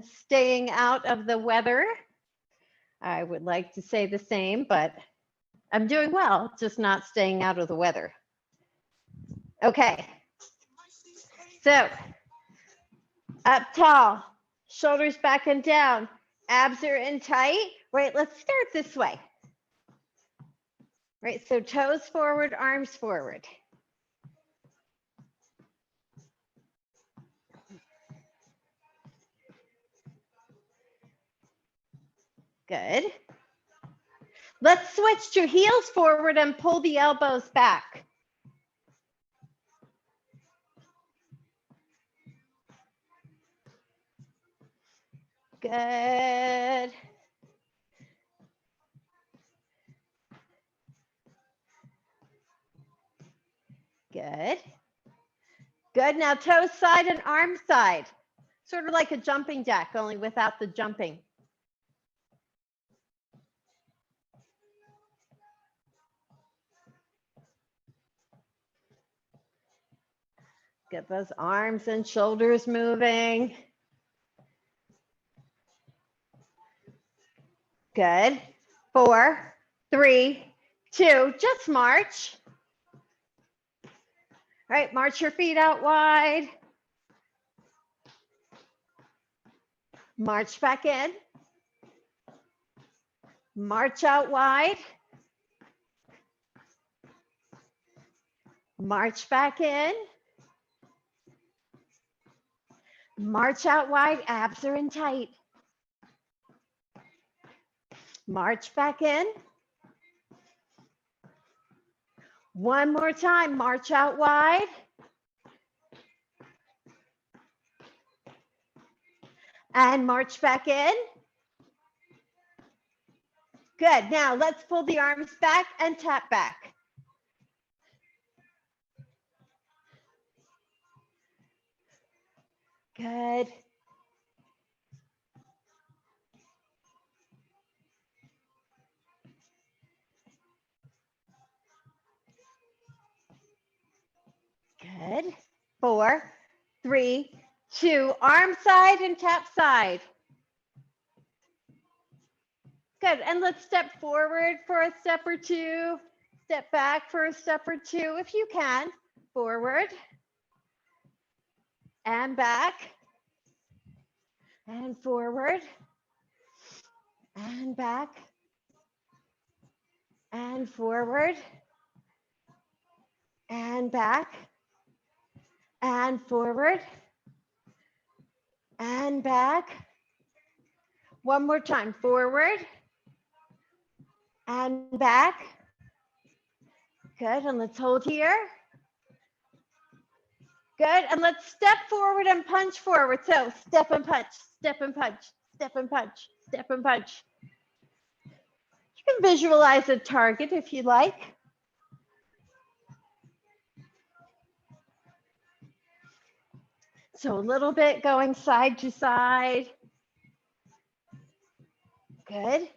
staying out of the weather. I would like to say the same, but I'm doing well, just not staying out of the weather. Okay. So up tall, shoulders back and down, abs are in tight. Right, let's start this way. Right, so toes forward, arms forward. Good. Let's switch to heels forward and pull the elbows back. Good. Good. Good. Now toes side and arm side. Sort of like a jumping jack, only without the jumping. Get those arms and shoulders moving. Good. 4, 3, 2, just march. All right, march your feet out wide. March back in. March out wide. March back in. March out wide, abs are in tight. March back in. One more time, march out wide. And march back in. Good, now let's pull the arms back and tap back. Good. Good. 4, 3, 2, arm side and tap side. Good, and let's step forward for a step or two. Step back for a step or two if you can. Forward. And back. And forward. And back. And forward. And back. And forward. And back. One more time, forward. And back. Good, and let's hold here. Good, and let's step forward and punch forward. So step and punch, step and punch, step and punch, step and punch. You can visualize a target if you like. So a little bit going side to side. Good.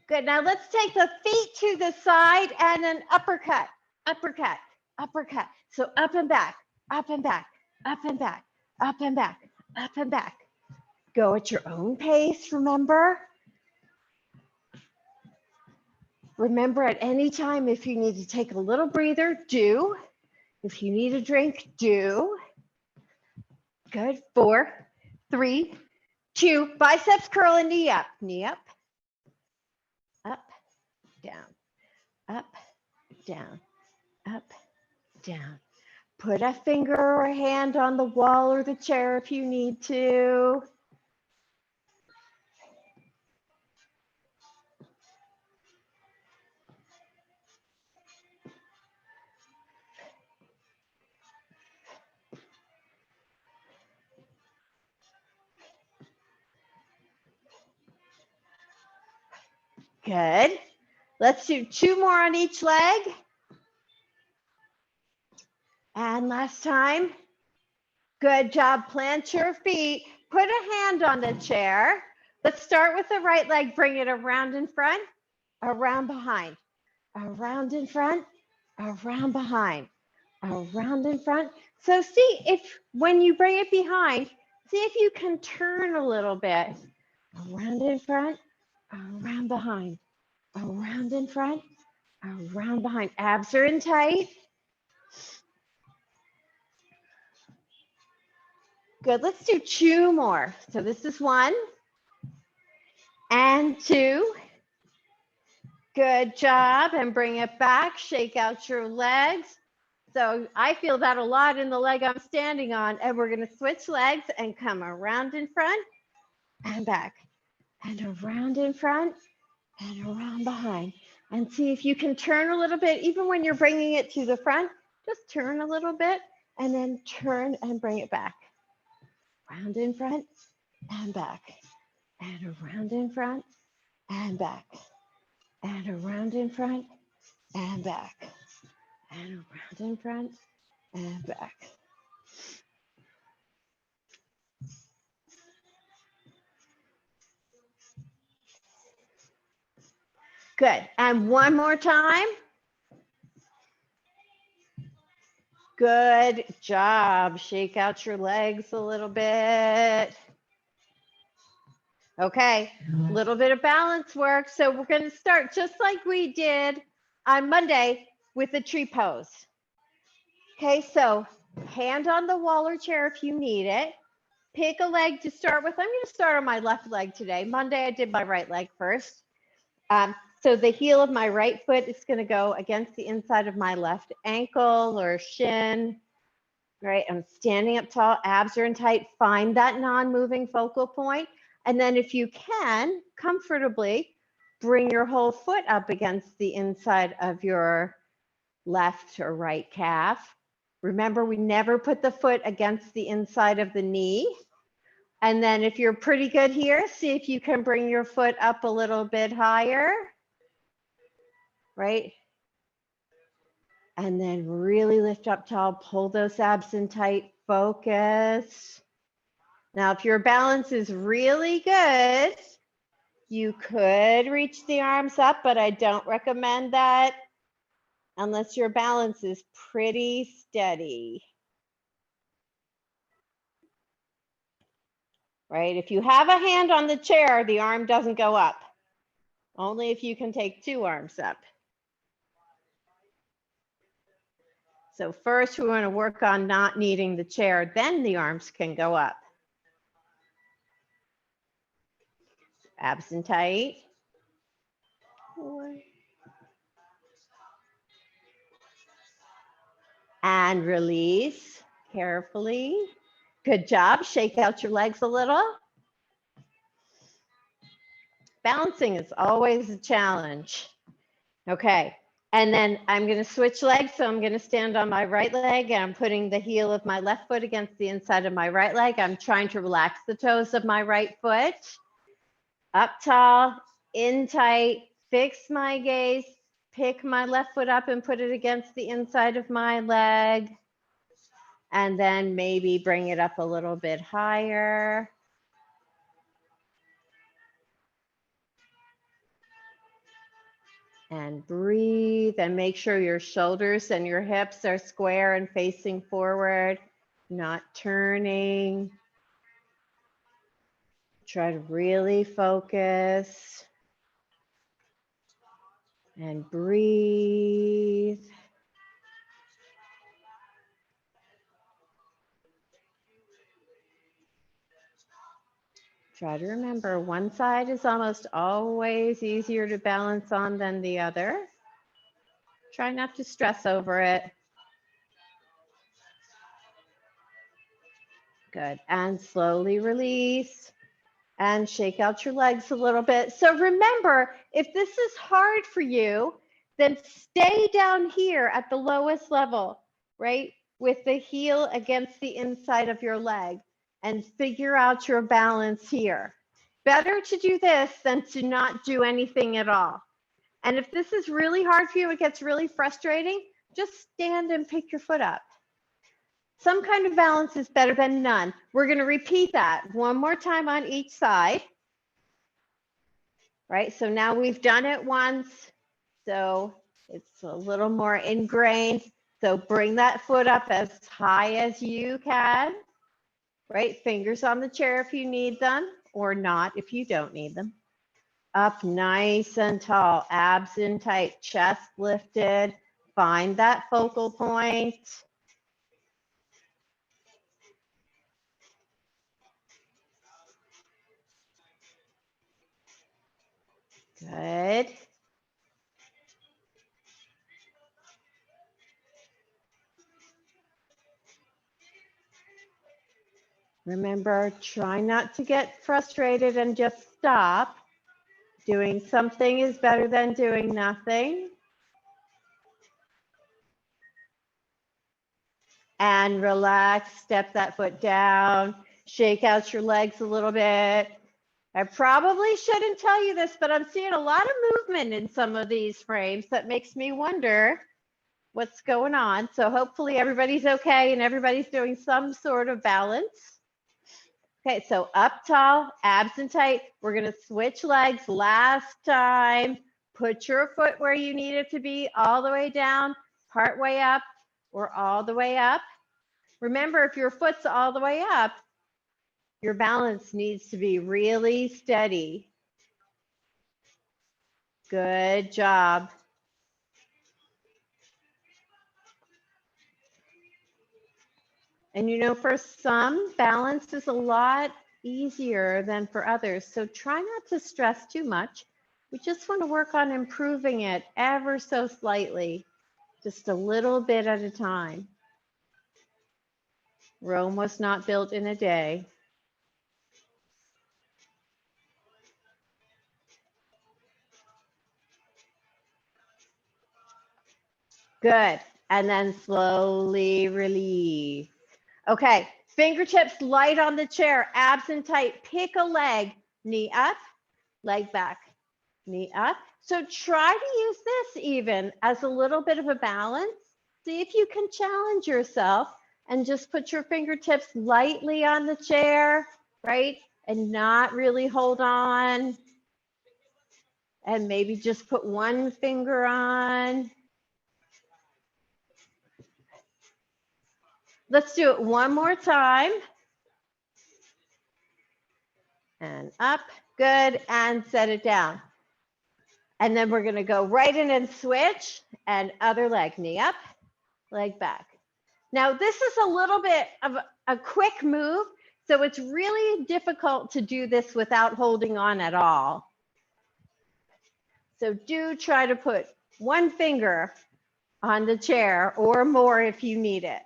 Good, now let's take the feet to the side and an uppercut, uppercut, uppercut. So up and back, up and back, up and back, up and back, up and back. Go at your own pace, remember? Remember at any time if you need to take a little breather, do. If you need a drink, do. Good, 4, 3, 2, biceps curl and knee up, up, down, up, down, up, down. Put a finger or a hand on the wall or the chair if you need to. Good. Let's do 2 more on each leg. And last time. Good job. Plant your feet. Put a hand on the chair. Let's start with the right leg. Bring it around in front, around behind, around in front, around behind, around in front. So see if when you bring it behind, see if you can turn a little bit. Around in front, around behind, around in front, around behind. Abs are in tight. Good, let's do 2 more. So this is 1 and 2. Good job, and bring it back. Shake out your legs. So I feel that a lot in the leg I'm standing on, and we're gonna switch legs and come around in front and back, and around in front and around behind. And see if you can turn a little bit, even when you're bringing it to the front, just turn a little bit and then turn and bring it back. Round in front and back, and around in front and back, and around in front and back, and around in front and back. Good. And one more time. Good job. Shake out your legs a little bit. Okay, a little bit of balance work. So we're going to start just like we did on Monday with the tree pose. Okay, so hand on the wall or chair if you need it. Pick a leg to start with. I'm going to start on my left leg today. Monday, I did my right leg first. So the heel of my right foot is going to go against the inside of my left ankle or shin. Right, I'm standing up tall, abs are in tight. Find that non-moving focal point. And then if you can, comfortably, bring your whole foot up against the inside of your left or right calf. Remember, we never put the foot against the inside of the knee. And then if you're pretty good here, see if you can bring your foot up a little bit higher. Right? And then really lift up tall, pull those abs in tight, focus. Now, if your balance is really good, you could reach the arms up, but I don't recommend that unless your balance is pretty steady. Right? If you have a hand on the chair, the arm doesn't go up. Only if you can take 2 arms up. So first we want to work on not needing the chair, then the arms can go up. Abs in tight. 4. And release carefully. Good job. Shake out your legs a little. Balancing is always a challenge. Okay. And then I'm going to switch legs. So I'm going to stand on my right leg and I'm putting the heel of my left foot against the inside of my right leg. I'm trying to relax the toes of my right foot. Up tall, in tight, fix my gaze, pick my left foot up and put it against the inside of my leg. And then maybe bring it up a little bit higher. And breathe and make sure your shoulders and your hips are square and facing forward, not turning. Try to really focus and breathe. Try to remember one side is almost always easier to balance on than the other. Try not to stress over it. Good. And slowly release and shake out your legs a little bit. So remember, if this is hard for you, then stay down here at the lowest level, right? With the heel against the inside of your leg and figure out your balance here. Better to do this than to not do anything at all. And if this is really hard for you, it gets really frustrating, just stand and pick your foot up. Some kind of balance is better than none. We're going to repeat that one more time on each side. Right? So now we've done it once. So it's a little more ingrained. So bring that foot up as high as you can, right? Fingers on the chair if you need them, or not if you don't need them. Up nice and tall, abs in tight, chest lifted. Find that focal point. Good. Remember, try not to get frustrated and just stop. Doing something is better than doing nothing. And relax, step that foot down, shake out your legs a little bit. I probably shouldn't tell you this, but I'm seeing a lot of movement in some of these frames that makes me wonder what's going on. So hopefully everybody's okay and everybody's doing some sort of balance. Okay, so up tall, abs and tight. We're going to switch legs last time. Put your foot where you need it to be, all the way down, part way up, or all the way up. Remember, if your foot's all the way up, your balance needs to be really steady. Good job. And you know, for some, balance is a lot easier than for others. So try not to stress too much. We just want to work on improving it ever so slightly, just a little bit at a time. Rome was not built in a day. Good. And then slowly release. Okay, fingertips light on the chair, abs in tight. Pick a leg, knee up, leg back, knee up. So try to use this even as a little bit of a balance. See if you can challenge yourself and just put your fingertips lightly on the chair, right? And not really hold on. And maybe just put one finger on. Let's do it one more time. And up, good, and set it down. And then we're gonna go right in and switch, and other leg, knee up, leg back. Now this is a little bit of a quick move, so it's really difficult to do this without holding on at all. So do try to put one finger on the chair or more if you need it.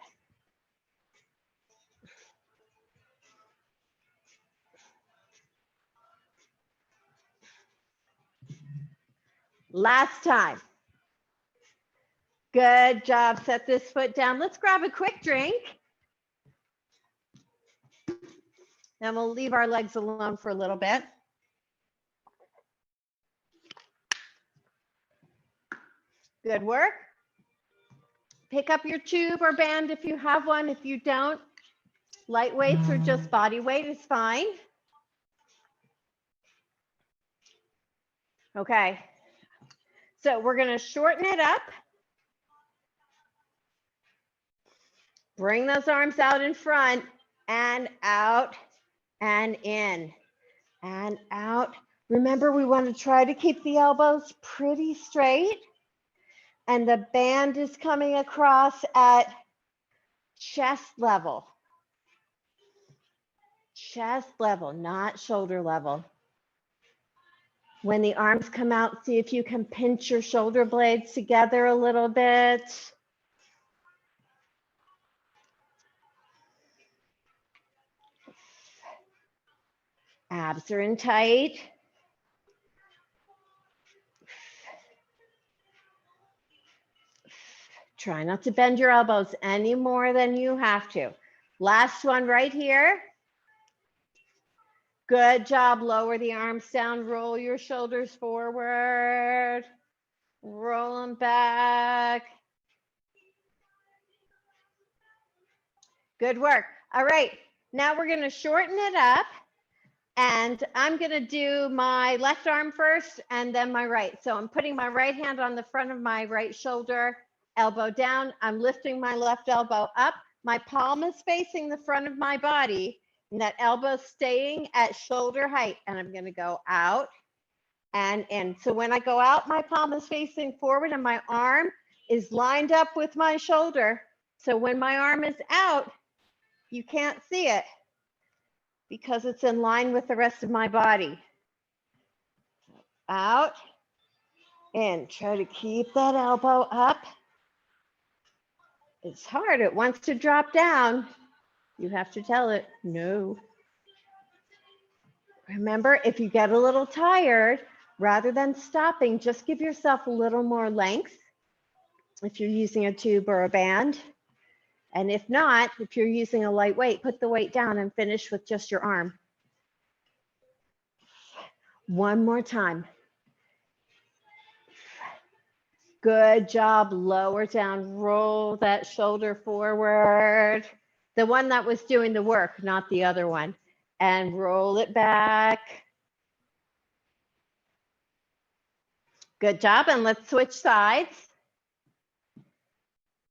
Last time. Good job. Set this foot down. Let's grab a quick drink. And we'll leave our legs alone for a little bit. Good work. Pick up your tube or band if you have one. If you don't, light weights or just body weight is fine. Okay. So we're going to shorten it up. Bring those arms out in front and out and in and out. Remember, we want to try to keep the elbows pretty straight. And the band is coming across at chest level. Chest level, not shoulder level. When the arms come out, see if you can pinch your shoulder blades together a little bit. Abs are in tight. Try not to bend your elbows any more than you have to. Last one right here. Good job. Lower the arms down. Roll your shoulders forward. Roll them back. Good work. All right. Now we're going to shorten it up. And I'm going to do my left arm first and then my right. So I'm putting my right hand on the front of my right shoulder elbow down. I'm lifting my left elbow up. My palm is facing the front of my body, and that elbow staying at shoulder height. And I'm going to go out and in. So when I go out, my palm is facing forward and my arm is lined up with my shoulder. So when my arm is out, you can't see it because it's in line with the rest of my body. Out, in. Try to keep that elbow up. It's hard. It wants to drop down. You have to tell it, no. Remember, if you get a little tired, rather than stopping, just give yourself a little more length if you're using a tube or a band. And if not, if you're using a light weight, put the weight down and finish with just your arm. One more time. Good job. Lower down. Roll that shoulder forward. The one that was doing the work, not the other one. And roll it back. Good job. And let's switch sides.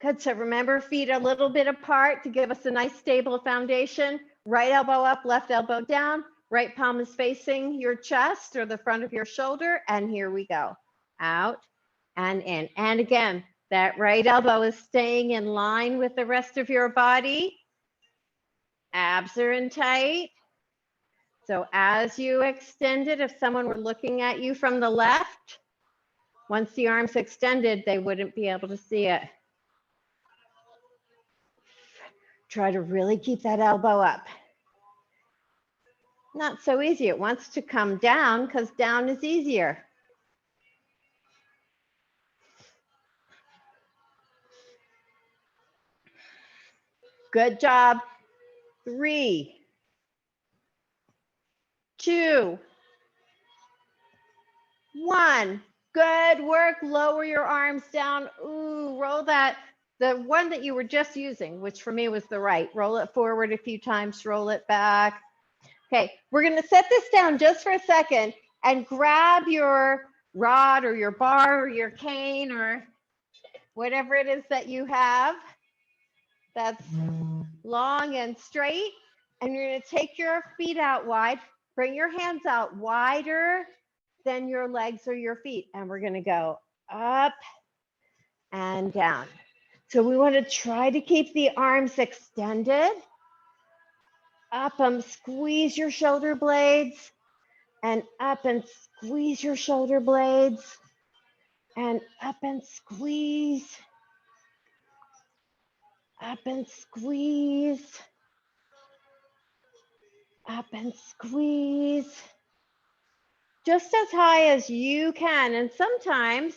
Good. So remember, feet a little bit apart to give us a nice stable foundation. Right elbow up, left elbow down. Right palm is facing your chest or the front of your shoulder. And here we go. Out and in. And again, that right elbow is staying in line with the rest of your body. Abs are in tight. So as you extend it, if someone were looking at you from the left, once the arm's extended, they wouldn't be able to see it. Try to really keep that elbow up. Not so easy. It wants to come down because down is easier. Good job. 3, 2, 1. Good work. Lower your arms down. Ooh, roll that. The one that you were just using, which for me was the right. Roll it forward a few times. Roll it back. Okay, we're going to set this down just for a second and grab your rod or your bar or your cane or whatever it is that you have that's long and straight. And you're going to take your feet out wide. Bring your hands out wider than your legs or your feet. And we're going to go up and down. So we want to try to keep the arms extended. Up, squeeze your shoulder blades. And up and squeeze your shoulder blades. And up and squeeze. Up and squeeze. Up and squeeze. Just as high as you can. And sometimes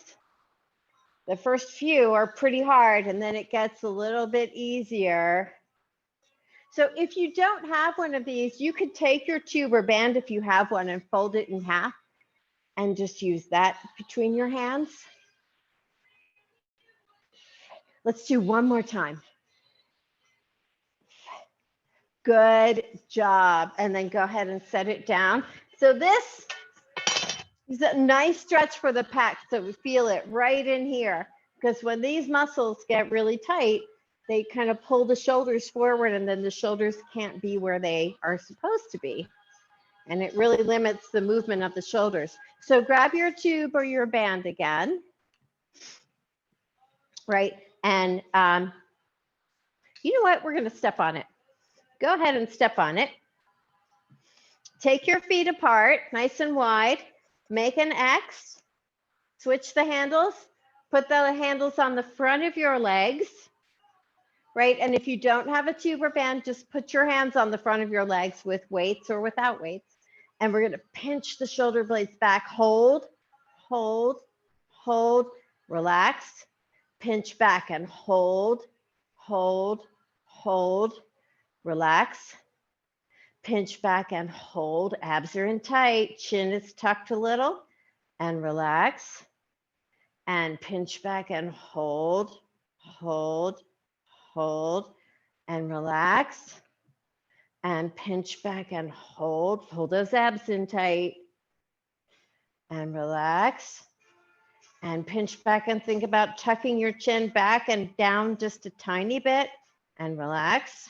the first few are pretty hard and then it gets a little bit easier. So if you don't have one of these, you could take your tube or band if you have one and fold it in half and just use that between your hands. Let's do one more time. Good job. And then go ahead and set it down. So this is a nice stretch for the pec. So we feel it right in here. Because when these muscles get really tight, they kind of pull the shoulders forward and then the shoulders can't be where they are supposed to be. And it really limits the movement of the shoulders. So grab your tube or your band again. Right. And you know what? We're going to step on it. Go ahead and step on it. Take your feet apart, nice and wide. Make an X. Switch the handles. Put the handles on the front of your legs. Right? And if you don't have a tube or band, just put your hands on the front of your legs with weights or without weights. And we're going to pinch the shoulder blades back. Hold, hold, hold, relax. Pinch back and hold, hold, hold, relax. Pinch back and hold. Abs are in tight. Chin is tucked a little. And relax. And pinch back and hold, hold, hold, and relax. And pinch back and hold. Pull those abs in tight. And relax. And pinch back and think about tucking your chin back and down just a tiny bit and relax.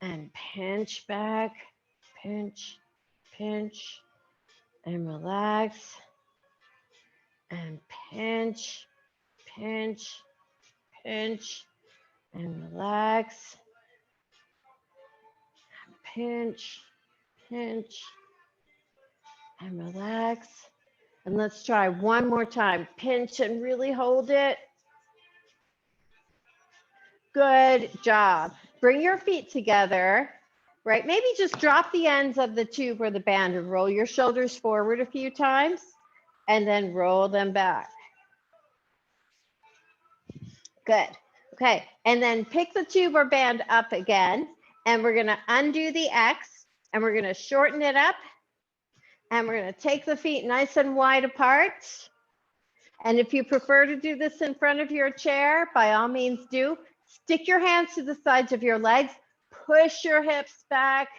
And pinch back, pinch, pinch, and relax. And pinch, pinch, pinch, and relax. Pinch, pinch, and relax. And let's try one more time. Pinch and really hold it. Good job. Bring your feet together, right? Maybe just drop the ends of the tube or the band and roll your shoulders forward a few times and then roll them back. Good. Okay. And then pick the tube or band up again. And we're going to undo the X and we're going to shorten it up. And we're going to take the feet nice and wide apart. And if you prefer to do this in front of your chair, by all means do. Stick your hands to the sides of your legs, push your hips back,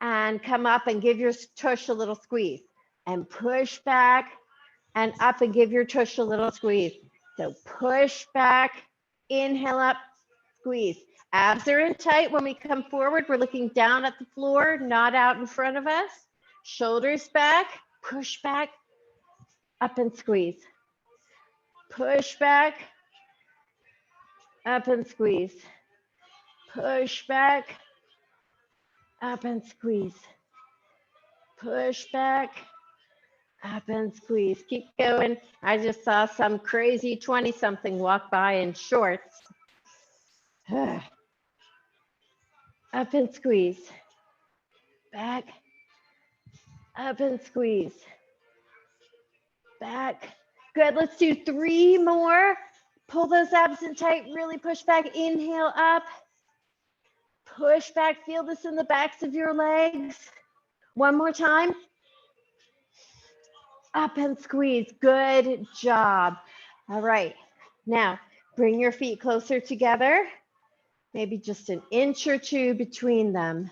and come up and give your tush a little squeeze. And push back and up and give your tush a little squeeze. So push back, inhale up, squeeze. Abs are in tight. When we come forward, we're looking down at the floor, not out in front of us. Shoulders back, push back, up and squeeze. Push back, up and squeeze. Push back, up and squeeze. Push back, up and squeeze. Keep going. I just saw some crazy 20-something walk by in shorts. Up and squeeze. Back, up and squeeze. Back. Good. Let's do 3 more. Pull those abs in tight. Really push back. Inhale up. Push back. Feel this in the backs of your legs. One more time. Up and squeeze. Good job. All right. Now, bring your feet closer together. Maybe just an inch or two between them.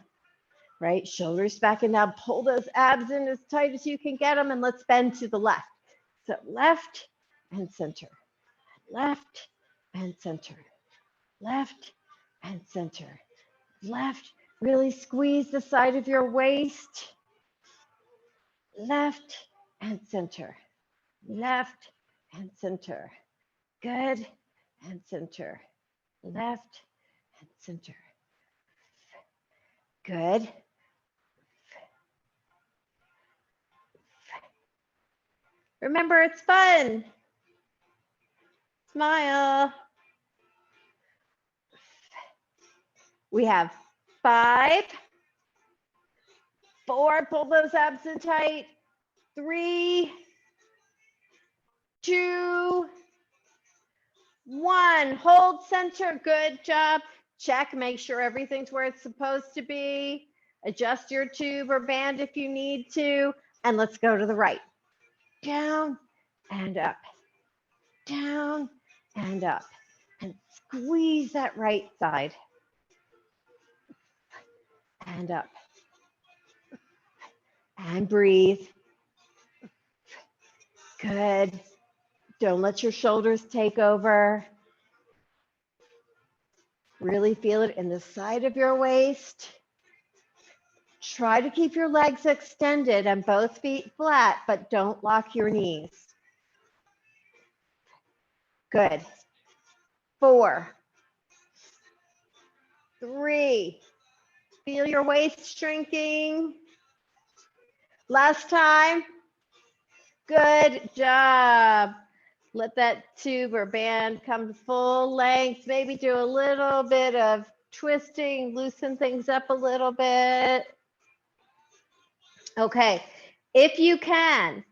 Right? Shoulders back and down. Pull those abs in as tight as you can get them. And let's bend to the left. So left and center. Left and center. Left and center. Left. Really squeeze the side of your waist. Left and center. Left and center. Good. And center. Left and center. Good. Remember, it's fun. Smile. We have 5, 4, pull those abs in tight. 3, 2, 1. Hold center. Good job. Check. Make sure everything's where it's supposed to be. Adjust your tube or band if you need to. And let's go to the right. Down and up. Down and up. And squeeze that right side. And up. And breathe. Good. Don't let your shoulders take over. Really feel it in the side of your waist. Try to keep your legs extended and both feet flat, but don't lock your knees. Good. 4, 3. Feel your waist shrinking. Last time. Good job. Let that tube or band come to full length. Maybe do a little bit of twisting, loosen things up a little bit. Okay, if you can,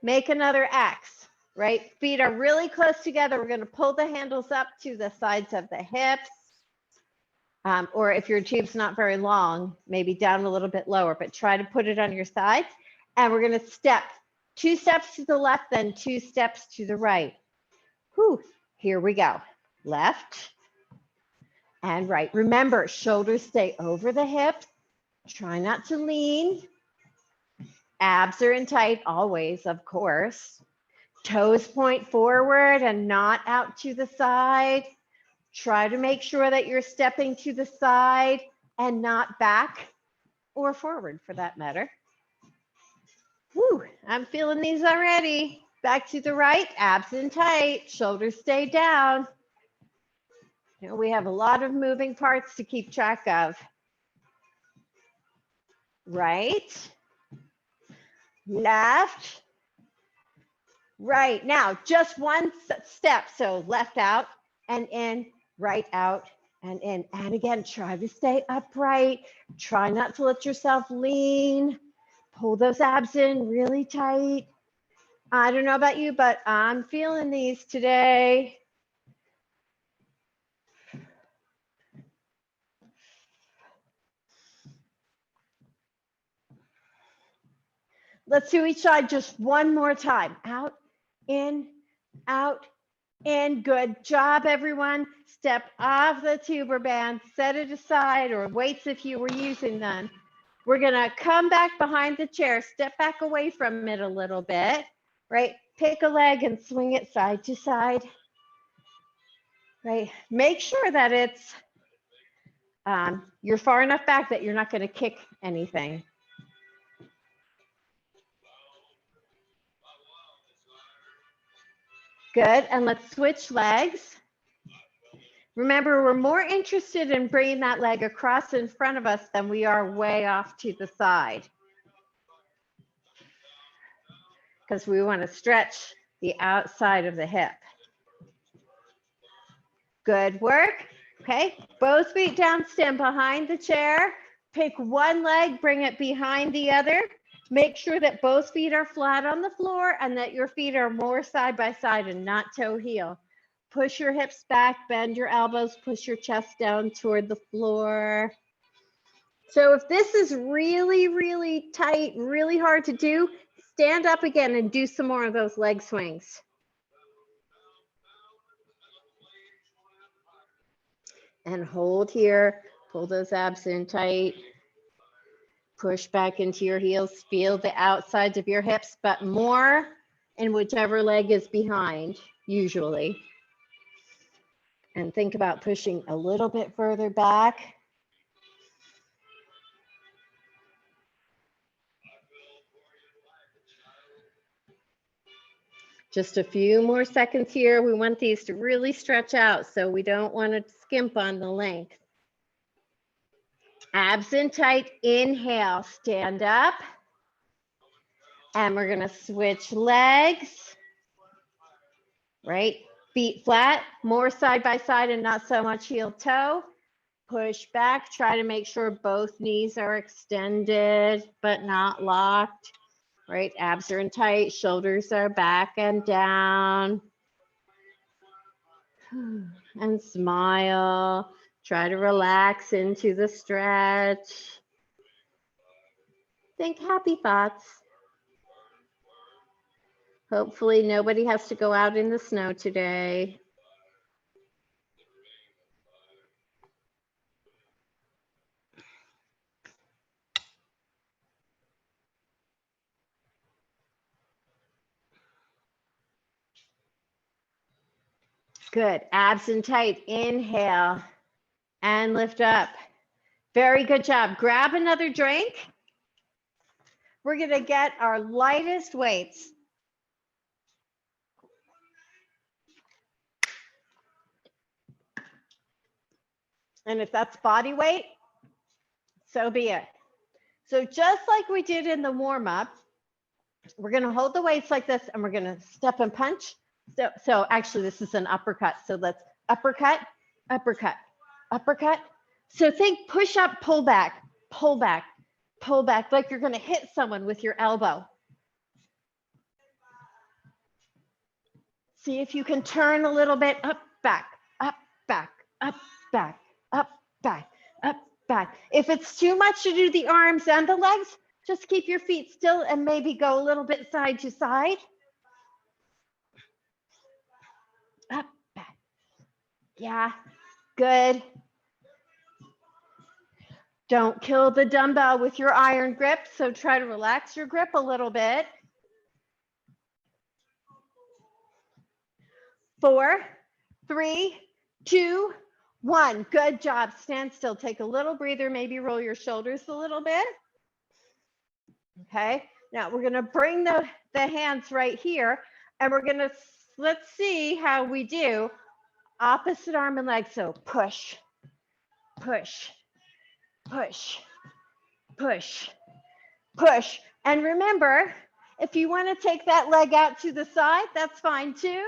make another X, right? Feet are really close together. We're going to pull the handles up to the sides of the hips. Or if your tube's not very long, maybe down a little bit lower, but try to put it on your sides. And we're going to step 2 steps to the left, then 2 steps to the right. Whew, here we go. Left and right. Remember, shoulders stay over the hips. Try not to lean. Abs are in tight always, of course. Toes point forward and not out to the side. Try to make sure that you're stepping to the side and not back or forward for that matter. Woo, I'm feeling these already. Back to the right, abs in tight, shoulders stay down. You know, we have a lot of moving parts to keep track of. Right, left, right. Now, just one step. So left out and in, right out and in. And again, try to stay upright. Try not to let yourself lean. Pull those abs in really tight. I don't know about you, but I'm feeling these today. Let's do each side just one more time. Out, in, out, in. Good job, everyone. Step off the tuber band, set it aside, or weights if you were using them. We're gonna come back behind the chair, step back away from it a little bit, right? Pick a leg and swing it side to side, right? Make sure that it's, you're far enough back that you're not gonna kick anything. Good, and let's switch legs. Remember, we're more interested in bringing that leg across in front of us than we are way off to the side. Because we want to stretch the outside of the hip. Good work. Okay, both feet down, stand behind the chair. Pick one leg, bring it behind the other. Make sure that both feet are flat on the floor and that your feet are more side by side and not toe heel. Push your hips back, bend your elbows, push your chest down toward the floor. So if this is really, really tight, really hard to do, stand up again and do some more of those leg swings. And hold here, pull those abs in tight. Push back into your heels, feel the outsides of your hips, but more in whichever leg is behind, usually. And think about pushing a little bit further back. Just a few more seconds here. We want these to really stretch out, so we don't want to skimp on the length. Abs in tight, inhale, stand up. And we're gonna switch legs, right? Feet flat, more side by side and not so much heel toe. Push back, try to make sure both knees are extended, but not locked, right? Abs are in tight, shoulders are back and down. And smile, try to relax into the stretch. Think happy thoughts. Hopefully nobody has to go out in the snow today. Good, abs in tight, inhale and lift up. Very good job. Grab another drink. We're gonna get our lightest weights. And if that's body weight, so be it. So just like we did in the warm-up, we're gonna hold the weights like this and we're gonna step and punch. So actually this is an uppercut. So let's uppercut, uppercut, uppercut. So think push up, pull back, pull back, pull back, like you're gonna hit someone with your elbow. See if you can turn a little bit, up, back, up, back, up, back, up, back, up, back. If it's too much to do the arms and the legs, just keep your feet still and maybe go a little bit side to side. Up, back. Yeah, good. Don't kill the dumbbell with your iron grip, so try to relax your grip a little bit. 4, 3, 2, 1. Good job. Stand still. Take a little breather. Maybe roll your shoulders a little bit. Okay. Now we're going to bring the hands right here, and we're going to, let's see how we do. Opposite arm and leg. So push, push, push, push, push. And remember, if you want to take that leg out to the side, that's fine too.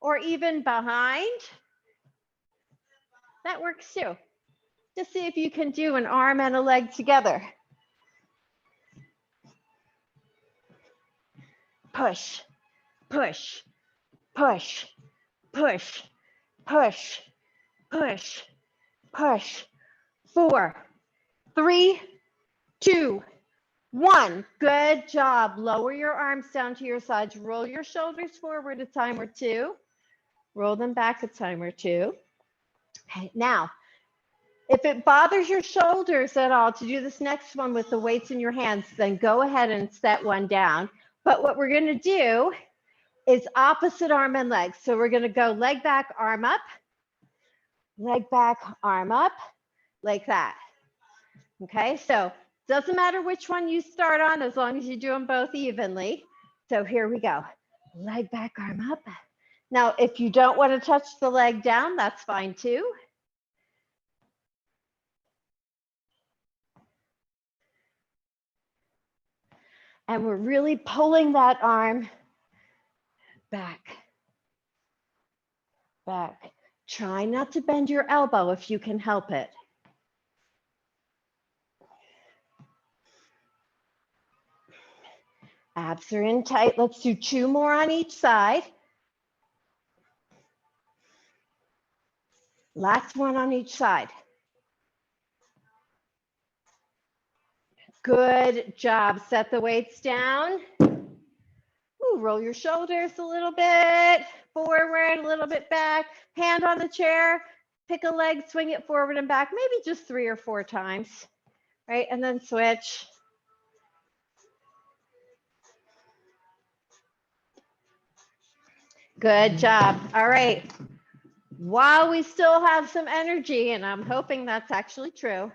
Or even behind. That works too. Just see if you can do an arm and a leg together. Push, push, push, push, push, push, push. 4, 3, 2, 1. Good job. Lower your arms down to your sides. Roll your shoulders forward a time or two. Roll them back a time or two. Okay, now, if it bothers your shoulders at all to do this next one with the weights in your hands, then go ahead and set one down. But what we're going to do is opposite arm and leg. So we're going to go leg back, arm up, leg back, arm up, like that. Okay, so doesn't matter which one you start on as long as you do them both evenly. So here we go. Leg back, arm up. Now, if you don't want to touch the leg down, that's fine too. And we're really pulling that arm back, back. Try not to bend your elbow if you can help it. Abs are in tight. Let's do 2 more on each side. Last one on each side. Good job. Set the weights down. Ooh, roll your shoulders a little bit forward, a little bit back. Hand on the chair. Pick a leg, swing it forward and back, maybe just 3 or 4 times, right? And then switch. Good job. All right. While we still have some energy, and I'm hoping that's actually true,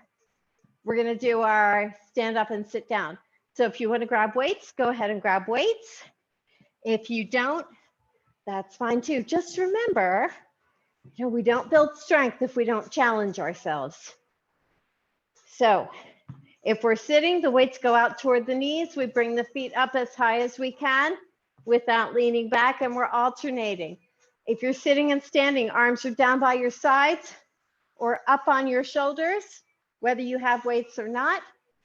we're going to do our stand up and sit down. So if you want to grab weights, go ahead and grab weights. If you don't, that's fine too. Just remember, you know, we don't build strength if we don't challenge ourselves. So if we're sitting, the weights go out toward the knees. We bring the feet up as high as we can without leaning back, and we're alternating. If you're sitting and standing, arms are down by your sides or up on your shoulders, whether you have weights or not.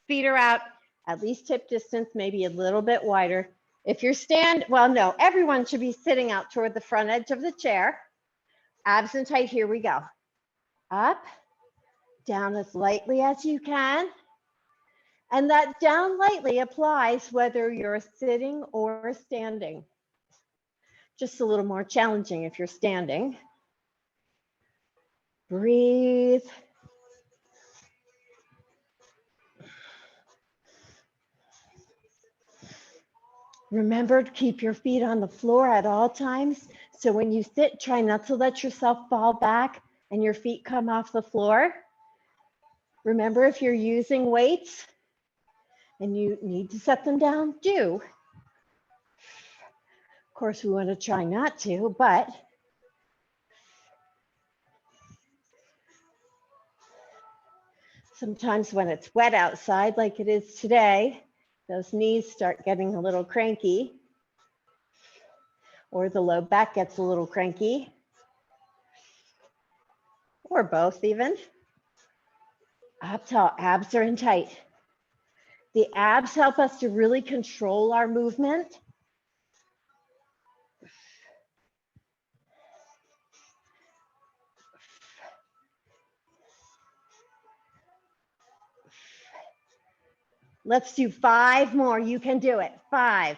Feet are out at least hip distance, maybe a little bit wider. If you're well, no, everyone should be sitting out toward the front edge of the chair. Abs and tight, here we go. Up, down as lightly as you can. And that down lightly applies whether you're sitting or standing. Just a little more challenging if you're standing. Breathe. Remember to keep your feet on the floor at all times. So when you sit, try not to let yourself fall back and your feet come off the floor. Remember, if you're using weights and you need to set them down, do. Of course, we want to try not to, but sometimes when it's wet outside, like it is today, those knees start getting a little cranky, or the low back gets a little cranky, or both even. Up tall, abs are in tight. The abs help us to really control our movement. Let's do 5 more. You can do it. 5,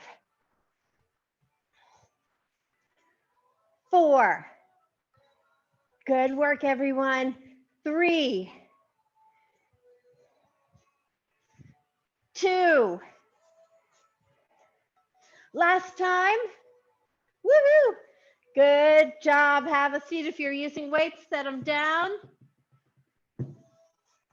4. Good work, everyone. 3, 2. Last time. Woohoo! Good job. Have a seat. If you're using weights, set them down.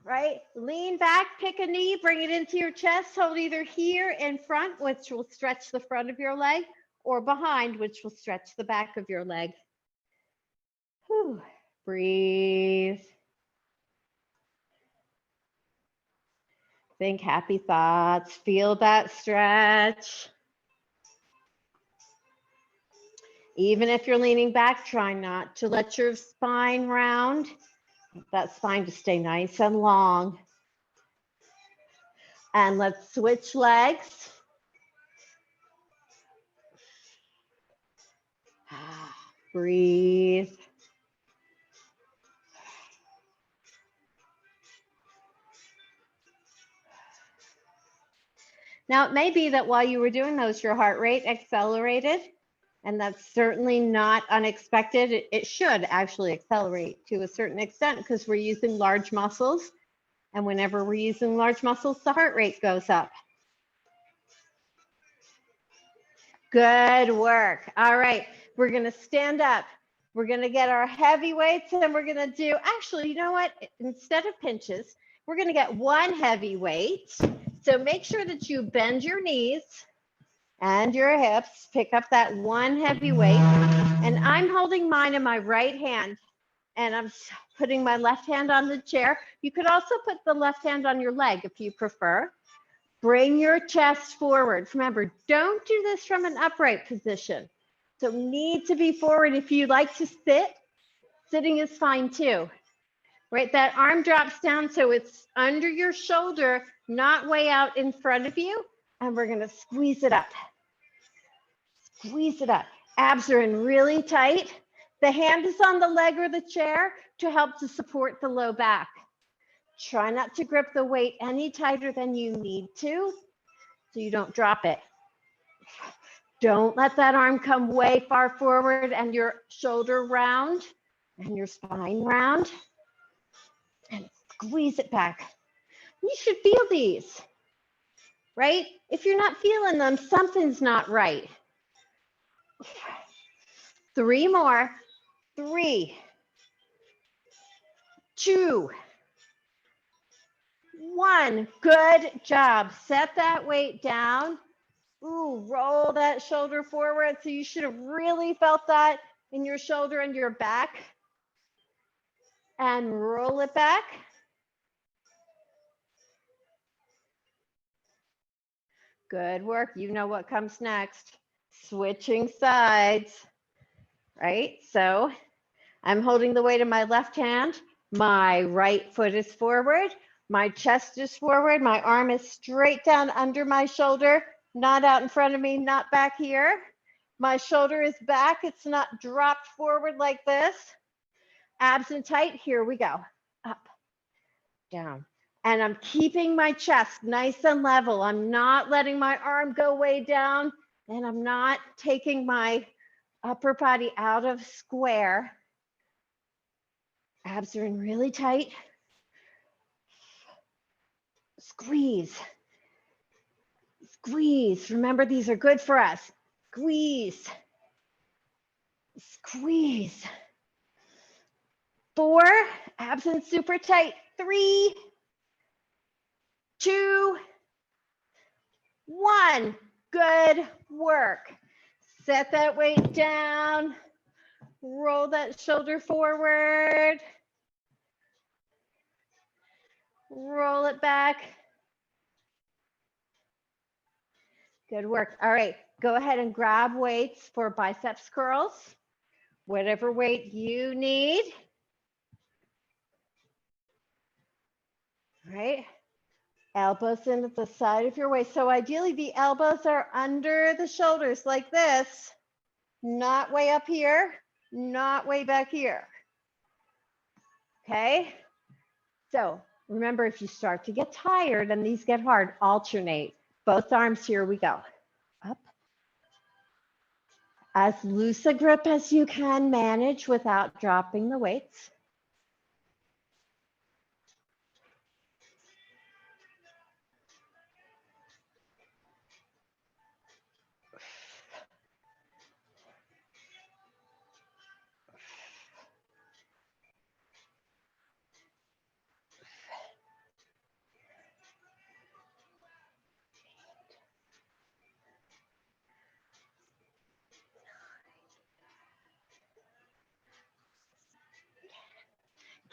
Right? Lean back, pick a knee, bring it into your chest. Hold either here in front, which will stretch the front of your leg, or behind, which will stretch the back of your leg. Whew. Breathe. Think happy thoughts. Feel that stretch. Even if you're leaning back, try not to let your spine round. That spine to stay nice and long. And let's switch legs. Breathe. Now, it may be that while you were doing those, your heart rate accelerated, and that's certainly not unexpected. It should actually accelerate to a certain extent because we're using large muscles, and whenever we're using large muscles, the heart rate goes up. Good work. All right, we're going to stand up. We're going to get our heavy weights, and we're going to do, actually, you know what? Instead of pinches, we're going to get one heavy weight. So make sure that you bend your knees and your hips, pick up that one heavy weight. And I'm holding mine in my right hand, and I'm putting my left hand on the chair. You could also put the left hand on your leg if you prefer. Bring your chest forward. Remember, don't do this from an upright position. So need to be forward. If you like to sit, sitting is fine too. Right, that arm drops down so it's under your shoulder, not way out in front of you. And we're gonna squeeze it up. Squeeze it up. Abs are in really tight. The hand is on the leg or the chair to help to support the low back. Try not to grip the weight any tighter than you need to, so you don't drop it. Don't let that arm come way far forward and your shoulder round and your spine round. And squeeze it back. You should feel these, right? If you're not feeling them, something's not right. 3 more. 3, 2, 1. Good job. Set that weight down. Ooh, roll that shoulder forward. So you should have really felt that in your shoulder and your back. And roll it back. Good work. You know what comes next. Switching sides, right? So I'm holding the weight in my left hand. My right foot is forward. My chest is forward. My arm is straight down under my shoulder, not out in front of me, not back here. My shoulder is back. It's not dropped forward like this. Abs in tight. Here we go. Up, down. And I'm keeping my chest nice and level. I'm not letting my arm go way down, and I'm not taking my upper body out of square. Abs are in really tight. Squeeze. Squeeze. Remember, these are good for us. Squeeze. Squeeze. 4, abs in super tight. 3, 2, 1. Good work. Set that weight down. Roll that shoulder forward. Roll it back. Good work. All right, go ahead and grab weights for biceps curls. Whatever weight you need. All right. Elbows in at the side of your waist. So ideally the elbows are under the shoulders like this, not way up here, not way back here. Okay. So remember, if you start to get tired and these get hard, alternate. Both arms, here we go. Up. As loose a grip as you can manage without dropping the weights.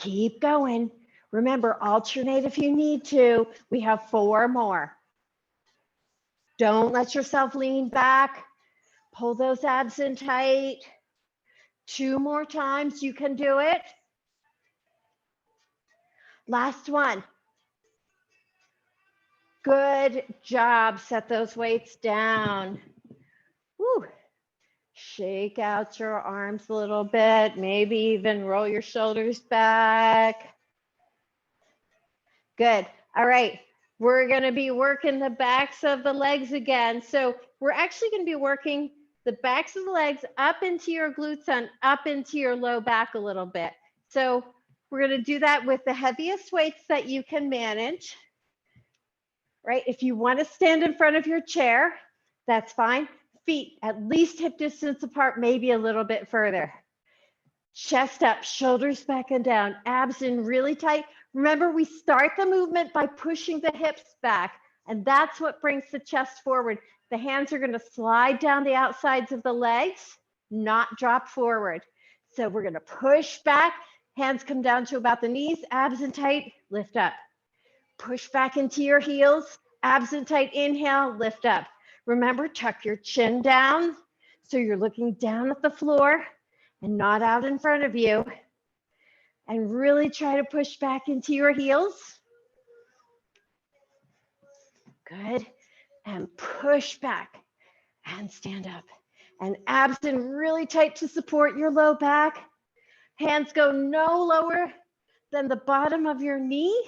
Keep going. Remember, alternate if you need to. We have 4 more. Don't let yourself lean back. Pull those abs in tight. 2 more times, you can do it. Last one. Good job. Set those weights down. Woo. Shake out your arms a little bit. Maybe even roll your shoulders back. Good. All right. We're going to be working the backs of the legs again. So we're actually going to be working the backs of the legs up into your glutes and up into your low back a little bit. So we're going to do that with the heaviest weights that you can manage. Right? If you want to stand in front of your chair, that's fine. Feet at least hip distance apart, maybe a little bit further. Chest up, shoulders back and down, abs in really tight. Remember, we start the movement by pushing the hips back, and that's what brings the chest forward. The hands are going to slide down the outsides of the legs, not drop forward. So we're going to push back, hands come down to about the knees, abs in tight, lift up. Push back into your heels, abs in tight, inhale, lift up. Remember, tuck your chin down so you're looking down at the floor and not out in front of you. And really try to push back into your heels. Good. And push back and stand up. And abs in really tight to support your low back. Hands go no lower than the bottom of your knee.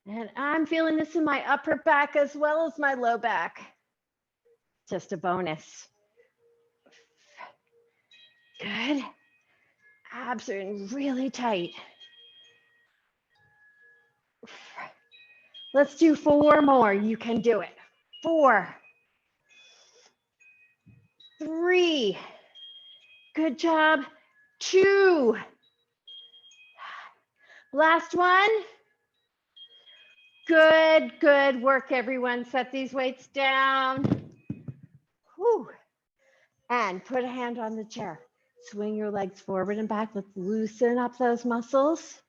And I'm feeling this in my upper back as well as my low back. Just a bonus. Good. Abs are in really tight. Let's do 4 more. You can do it. 4, 3. Good job. 2. Last one. Good work, everyone. Set these weights down. Whew. And put a hand on the chair. Swing your legs forward and back. Let's loosen up those muscles.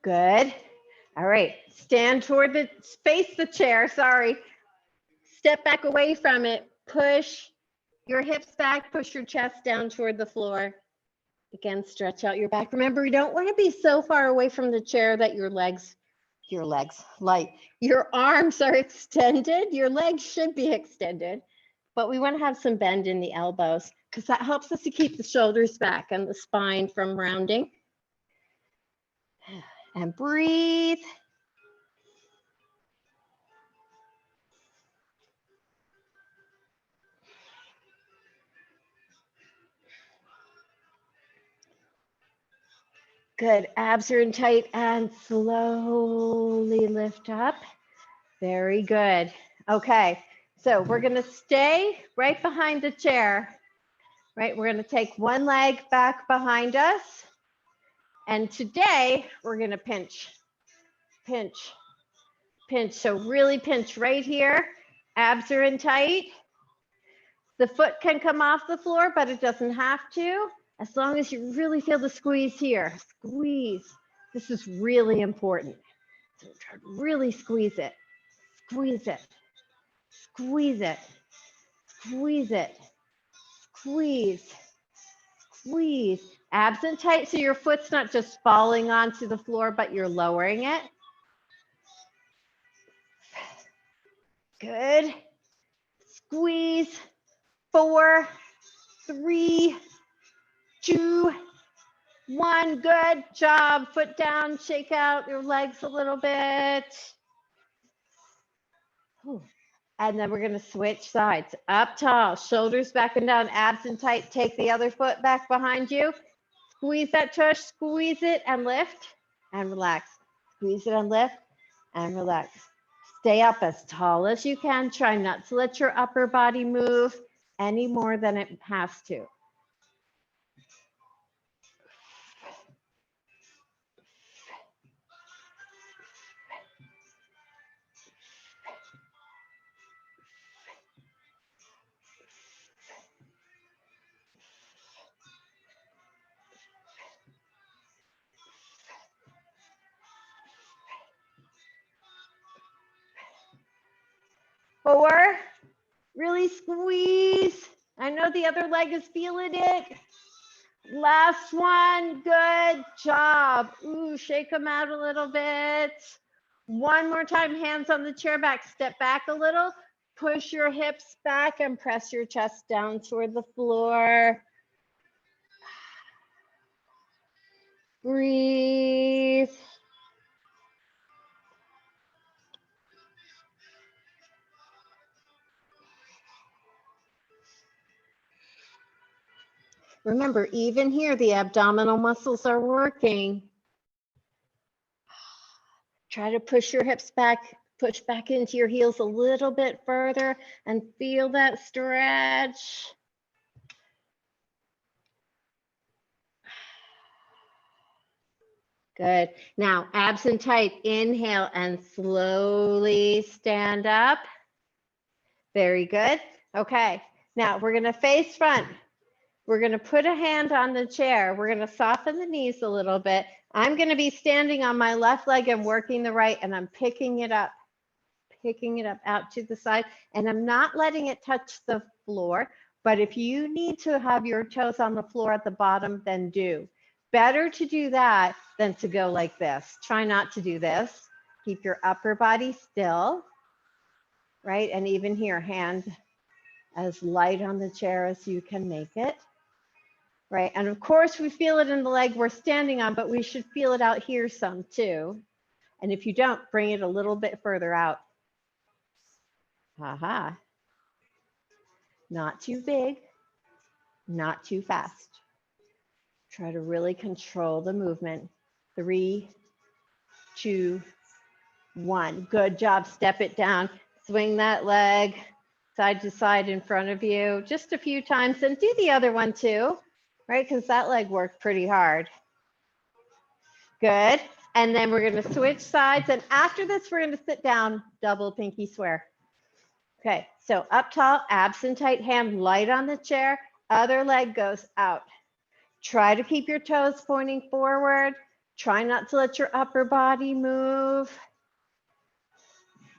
Good. All right. Stand toward face the chair. Sorry. Step back away from it. Push your hips back. Push your chest down toward the floor. Again, stretch out your back. Remember, you don't want to be so far away from the chair that your arms are extended. Your legs should be extended, but we want to have some bend in the elbows because that helps us to keep the shoulders back and the spine from rounding. And breathe. Good. Abs are in tight and slowly lift up. Very good. Okay. So we're going to stay right behind the chair, right? We're going to take one leg back behind us. And today we're going to pinch, pinch, pinch. So really pinch right here. Abs are in tight. The foot can come off the floor, but it doesn't have to. As long as you really feel the squeeze here. Squeeze. This is really important. So really squeeze it. Squeeze it. Squeeze it. Squeeze it. Squeeze. Squeeze. Abs in tight so your foot's not just falling onto the floor, but you're lowering it. Good. Squeeze. 4, 3, 2, 1. Good job. Foot down. Shake out your legs a little bit. And then we're going to switch sides. Up tall, shoulders back and down, abs in tight. Take the other foot back behind you. Squeeze that tush, squeeze it and lift and relax. Squeeze it and lift and relax. Stay up as tall as you can. Try not to let your upper body move any more than it has to. 4, really squeeze. I know the other leg is feeling it. Last one, good job. Ooh, shake them out a little bit. One more time, hands on the chair back, step back a little, push your hips back and press your chest down toward the floor. Breathe. Remember, even here, the abdominal muscles are working. Try to push your hips back, push back into your heels a little bit further and feel that stretch. Good. Now, abs and tight, inhale and slowly stand up. Very good. Okay. Now, we're going to face front. We're going to put a hand on the chair. We're going to soften the knees a little bit. I'm going to be standing on my left leg and working the right, and I'm picking it up out to the side, and I'm not letting it touch the floor. But if you need to have your toes on the floor at the bottom, then do. Better to do that than to go like this. Try not to do this. Keep your upper body still, right? And even here, hand as light on the chair as you can make it. Right, and of course we feel it in the leg we're standing on, but we should feel it out here some too. And if you don't, bring it a little bit further out. Aha. Not too big, not too fast. Try to really control the movement. 3, 2, 1. Good job. Step it down. Swing that leg side to side in front of you just a few times, and do the other one too. Right, because that leg worked pretty hard. Good. And then we're going to switch sides. And after this, we're going to sit down, double pinky swear. Okay, so up tall, abs and tight, hand light on the chair. Other leg goes out. Try to keep your toes pointing forward. Try not to let your upper body move.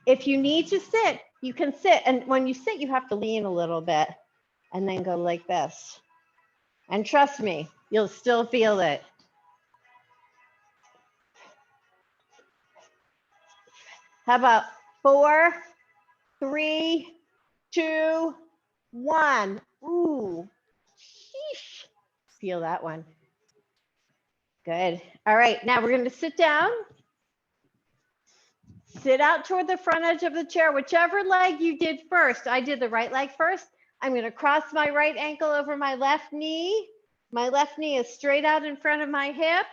If you need to sit, you can sit. And when you sit, you have to lean a little bit and then go like this. And trust me, you'll still feel it. How about 4, 3, 2, 1. Ooh, sheesh. Feel that one. Good. All right, now we're going to sit down. Sit out toward the front edge of the chair, whichever leg you did first. I did the right leg first. I'm going to cross my right ankle over my left knee. My left knee is straight out in front of my hip.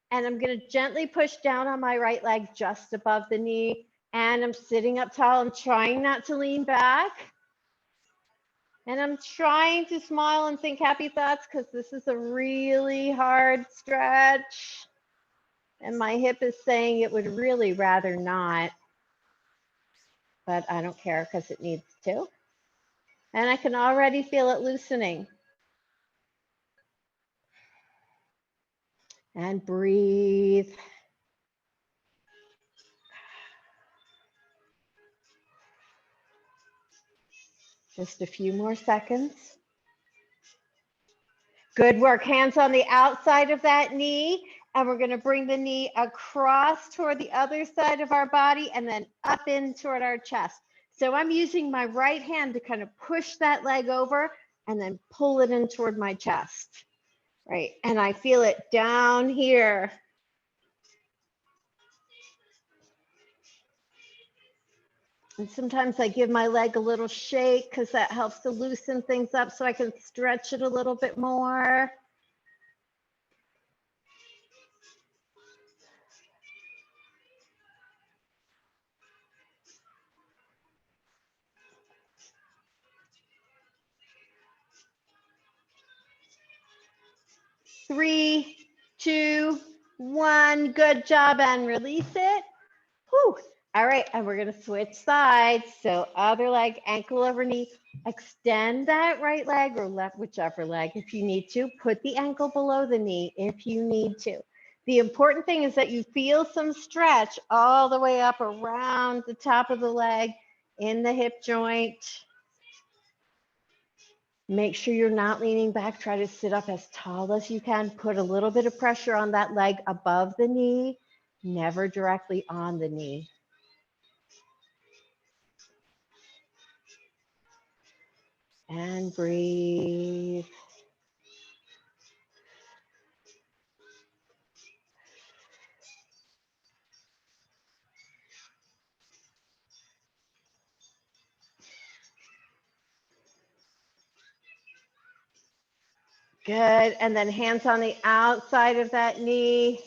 And I'm going to gently push down on my right leg just above the knee. And I'm sitting up tall. I'm trying not to lean back. And I'm trying to smile and think happy thoughts because this is a really hard stretch. And my hip is saying it would really rather not. But I don't care because it needs to. And I can already feel it loosening. And breathe. Just a few more seconds. Good work. Hands on the outside of that knee. And we're going to bring the knee across toward the other side of our body and then up in toward our chest. So I'm using my right hand to kind of push that leg over and then pull it in toward my chest. Right. And I feel it down here. And sometimes I give my leg a little shake because that helps to loosen things up so I can stretch it a little bit more. Three, 2, 1. Good job, and release it. Whew. All right, and we're going to switch sides. So other leg, ankle over knee. Extend that right leg or left, whichever leg if you need to. Put the ankle below the knee if you need to. The important thing is that you feel some stretch all the way up around the top of the leg in the hip joint. Make sure you're not leaning back. Try to sit up as tall as you can. Put a little bit of pressure on that leg above the knee, never directly on the knee. And breathe. Good. And then hands on the outside of that knee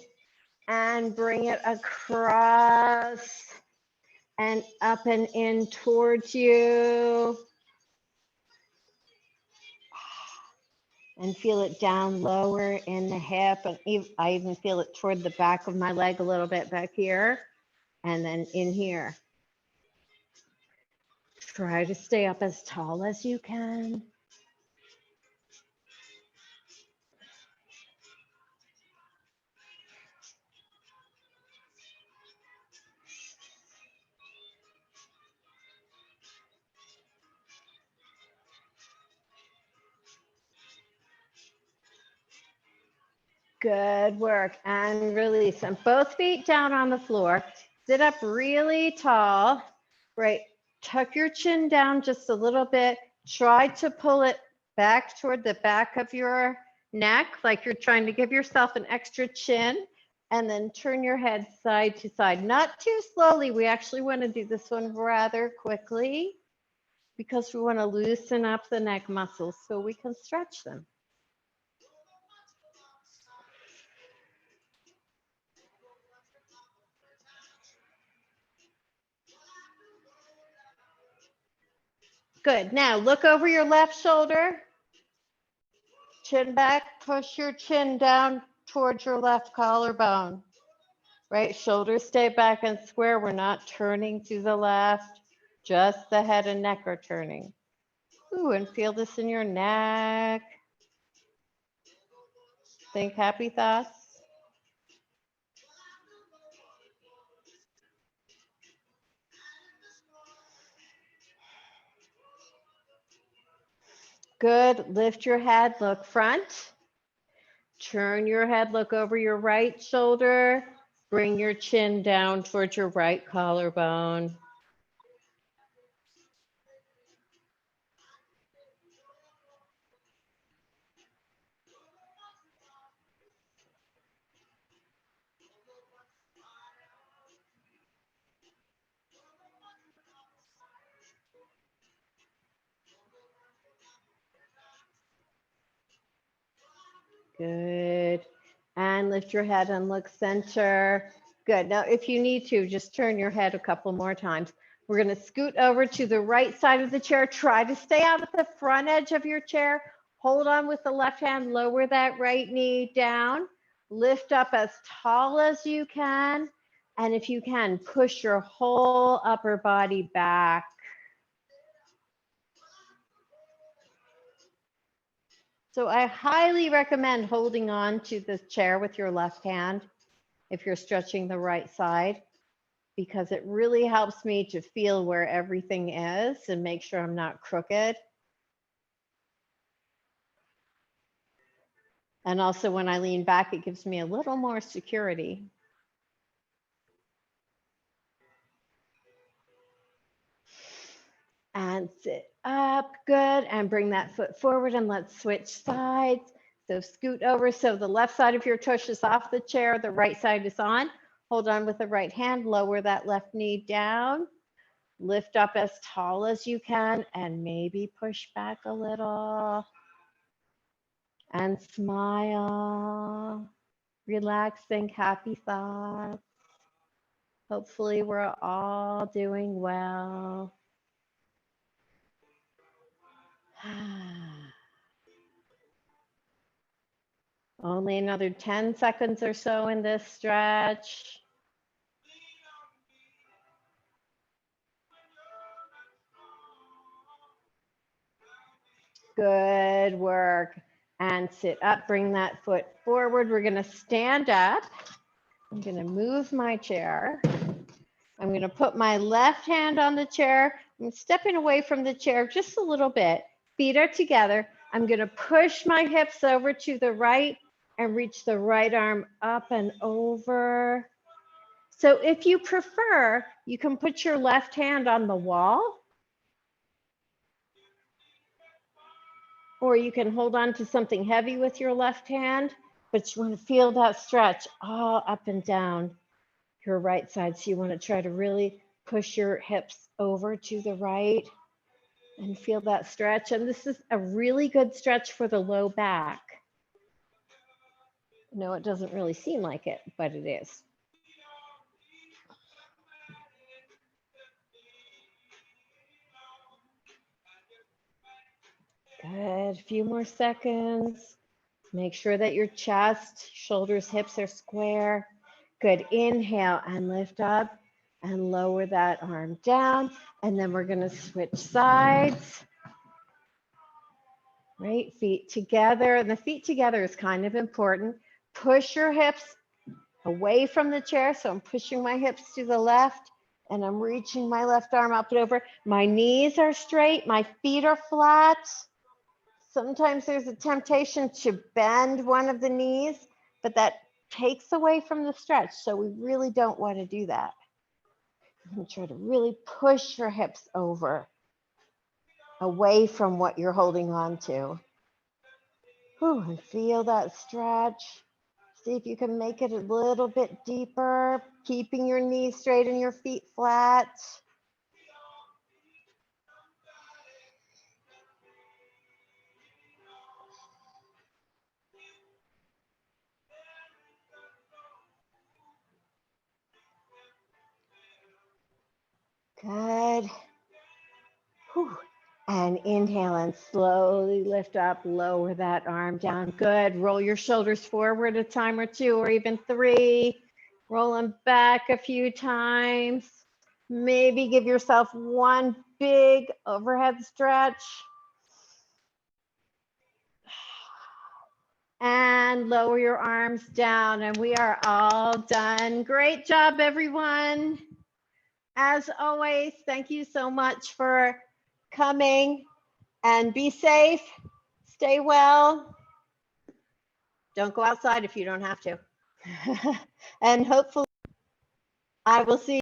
and bring it across and up and in towards you. And feel it down lower in the hip. And I even feel it toward the back of my leg a little bit back here. And then in here. Try to stay up as tall as you can. Good work. And release. And both feet down on the floor. Sit up really tall. Right. Tuck your chin down just a little bit. Try to pull it back toward the back of your neck, like you're trying to give yourself an extra chin. And then turn your head side to side. Not too slowly. We actually want to do this one rather quickly because we want to loosen up the neck muscles so we can stretch them. Good. Now look over your left shoulder. Chin back. Push your chin down towards your left collarbone. Right? Shoulders stay back and square. We're not turning to the left. Just the head and neck are turning. Ooh, and feel this in your neck. Think happy thoughts. Good. Lift your head, look front. Turn your head, look over your right shoulder. Bring your chin down towards your right collarbone. Good. And lift your head and look center. Good. Now, if you need to, just turn your head a couple more times. We're going to scoot over to the right side of the chair. Try to stay out at the front edge of your chair. Hold on with the left hand. Lower that right knee down. Lift up as tall as you can. And if you can, push your whole upper body back. So I highly recommend holding on to the chair with your left hand if you're stretching the right side, because it really helps me to feel where everything is and make sure I'm not crooked. And also when I lean back, it gives me a little more security. And sit up, good, and bring that foot forward and let's switch sides. So scoot over so the left side of your tush is off the chair, the right side is on. Hold on with the right hand, lower that left knee down. Lift up as tall as you can and maybe push back a little. And smile. Relax, think happy thoughts. Hopefully we're all doing well. Only another 10 seconds or so in this stretch. Good work. And sit up, bring that foot forward. We're going to stand up. I'm going to move my chair. I'm going to put my left hand on the chair. I'm stepping away from the chair just a little bit. Feet are together. I'm going to push my hips over to the right and reach the right arm up and over. So if you prefer, you can put your left hand on the wall, or you can hold on to something heavy with your left hand, but you want to feel that stretch all up and down your right side. So you want to try to really push your hips over to the right and feel that stretch. And this is a really good stretch for the low back. No, it doesn't really seem like it, but it is. Good, a few more seconds. Make sure that your chest, shoulders, hips are square. Good, inhale and lift up and lower that arm down. And then we're gonna switch sides. Right, feet together. And the feet together is kind of important. Push your hips away from the chair. So I'm pushing my hips to the left and I'm reaching my left arm up and over. My knees are straight, my feet are flat. Sometimes there's a temptation to bend one of the knees, but that takes away from the stretch. So we really don't want to do that. And try to really push your hips over, away from what you're holding on to. Whew, and feel that stretch. See if you can make it a little bit deeper, keeping your knees straight and your feet flat. Good. Whew. And inhale and slowly lift up, lower that arm down. Good. Roll your shoulders forward a time or two, or even three. Roll them back a few times. Maybe give yourself one big overhead stretch. And lower your arms down, and we are all done. Great job, everyone. As always, thank you so much for coming, and be safe, stay well. Don't go outside if you don't have to. And hopefully I will see